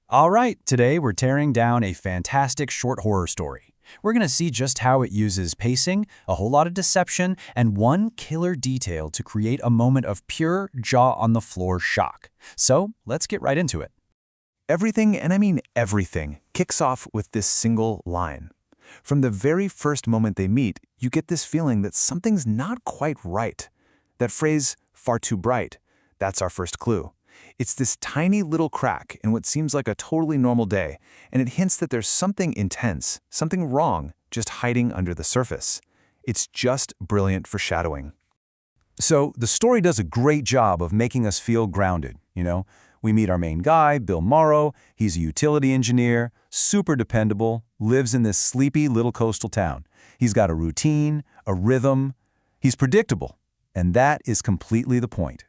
All right, today we're tearing down a fantastic short horror story. We're going to see just how it uses pacing, a whole lot of deception, and one killer detail to create a moment of pure jaw-on-the-floor shock. So, let's get right into it. Everything, and I mean everything, kicks off with this single line. From the very first moment they meet, you get this feeling that something's not quite right. That phrase, far too bright, that's our first clue. It's this tiny little crack in what seems like a totally normal day, and it hints that there's something intense, something wrong, just hiding under the surface. It's just brilliant foreshadowing. So, the story does a great job of making us feel grounded, We meet our main guy, Bill Morrow. He's a utility engineer, super dependable, lives in this sleepy little coastal town. He's got a routine, a rhythm. He's predictable, and that is completely the point.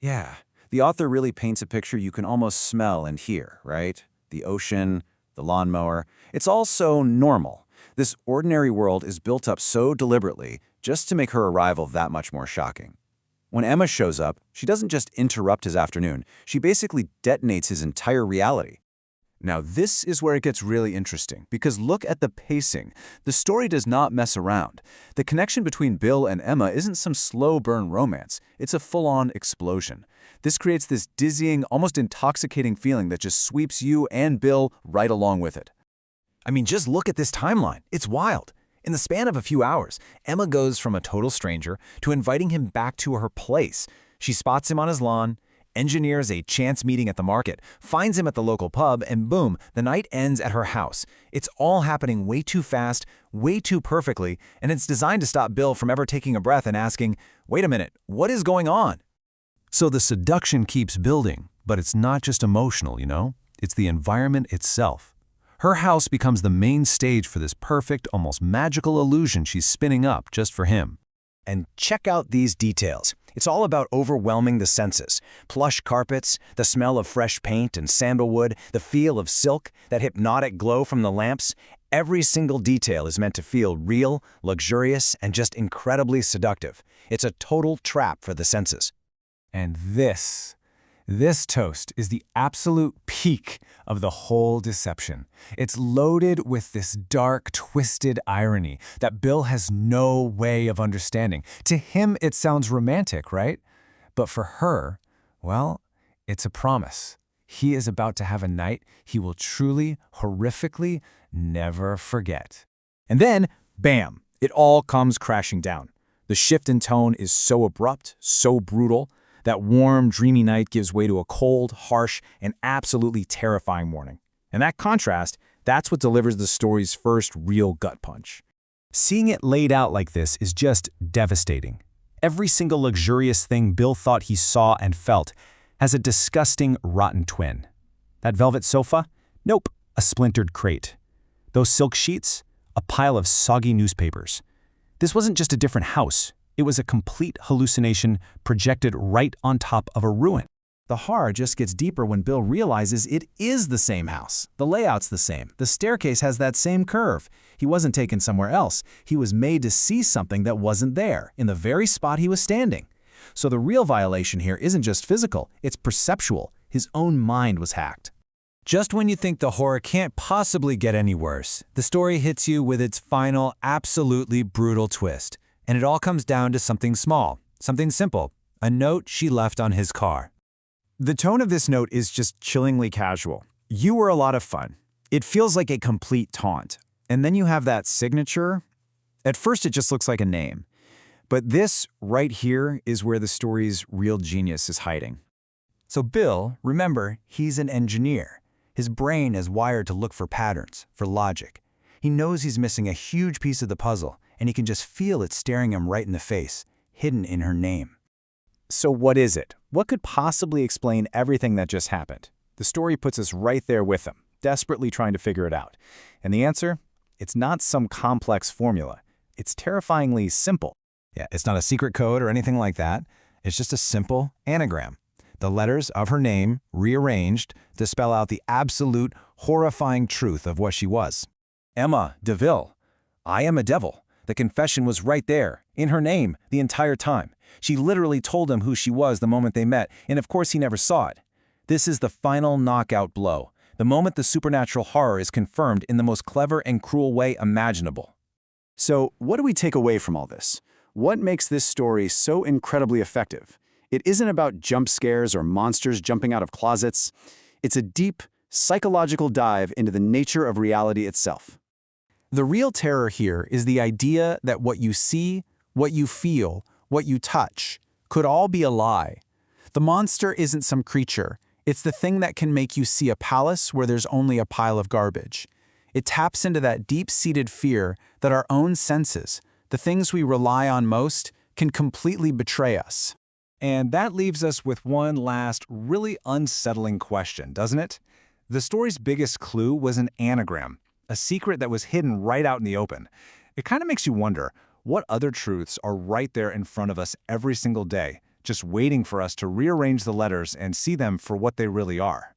Yeah, the author really paints a picture you can almost smell and hear, right? The ocean, the lawnmower. It's all so normal. This ordinary world is built up so deliberately just to make her arrival that much more shocking. When Emma shows up, she doesn't just interrupt his afternoon, she basically detonates his entire reality. Now this is where it gets really interesting, because look at the pacing. The story does not mess around. The connection between Bill and Emma isn't some slow burn romance, it's a full-on explosion. This creates this dizzying, almost intoxicating feeling that just sweeps you and Bill right along with it. I mean, just look at this timeline. It's wild. In the span of a few hours, Emma goes from a total stranger to inviting him back to her place. She spots him on his lawn, engineers a chance meeting at the market, finds him at the local pub, and boom, the night ends at her house. It's all happening way too fast, way too perfectly, and it's designed to stop Bill from ever taking a breath and asking, wait a minute, what is going on? So the seduction keeps building, but it's not just emotional, It's the environment itself. Her house becomes the main stage for this perfect, almost magical illusion she's spinning up just for him. And check out these details. It's all about overwhelming the senses. Plush carpets, the smell of fresh paint and sandalwood, the feel of silk, that hypnotic glow from the lamps. Every single detail is meant to feel real, luxurious, and just incredibly seductive. It's a total trap for the senses. And this toast is the absolute peak of the whole deception. It's loaded with this dark, twisted irony that Bill has no way of understanding. To him, it sounds romantic, right? But for her, well, it's a promise. He is about to have a night he will truly, horrifically never forget. And then, bam, it all comes crashing down. The shift in tone is so abrupt, so brutal. That warm, dreamy night gives way to a cold, harsh, and absolutely terrifying morning. And that contrast, that's what delivers the story's first real gut punch. Seeing it laid out like this is just devastating. Every single luxurious thing Bill thought he saw and felt has a disgusting, rotten twin. That velvet sofa? Nope, a splintered crate. Those silk sheets? A pile of soggy newspapers. This wasn't just a different house. It was a complete hallucination projected right on top of a ruin. The horror just gets deeper when Bill realizes it is the same house. The layout's the same. The staircase has that same curve. He wasn't taken somewhere else. He was made to see something that wasn't there, in the very spot he was standing. So the real violation here isn't just physical, it's perceptual. His own mind was hacked. Just when you think the horror can't possibly get any worse, the story hits you with its final, absolutely brutal twist. And it all comes down to something small, something simple, a note she left on his car. The tone of this note is just chillingly casual. You were a lot of fun. It feels like a complete taunt. And then you have that signature. At first it just looks like a name. But this right here is where the story's real genius is hiding. So Bill, remember, he's an engineer. His brain is wired to look for patterns, for logic. He knows he's missing a huge piece of the puzzle, and he can just feel it staring him right in the face, hidden in her name. So what is it? What could possibly explain everything that just happened? The story puts us right there with him, desperately trying to figure it out. And the answer? It's not some complex formula. It's terrifyingly simple. Yeah, it's not a secret code or anything like that. It's just a simple anagram. The letters of her name rearranged to spell out the absolute, horrifying truth of what she was. Emma Deville. I am a devil. The confession was right there, in her name, the entire time. She literally told him who she was the moment they met, and of course he never saw it. This is the final knockout blow. the moment the supernatural horror is confirmed in the most clever and cruel way imaginable. So, what do we take away from all this? What makes this story so incredibly effective? It isn't about jump scares or monsters jumping out of closets. It's a deep, psychological dive into the nature of reality itself. The real terror here is the idea that what you see, what you feel, what you touch, could all be a lie. The monster isn't some creature. It's the thing that can make you see a palace where there's only a pile of garbage. It taps into that deep-seated fear that our own senses, the things we rely on most, can completely betray us. And that leaves us with one last, really unsettling question, doesn't it? The story's biggest clue was an anagram, a secret that was hidden right out in the open. It kind of makes you wonder, what other truths are right there in front of us every single day, just waiting for us to rearrange the letters and see them for what they really are?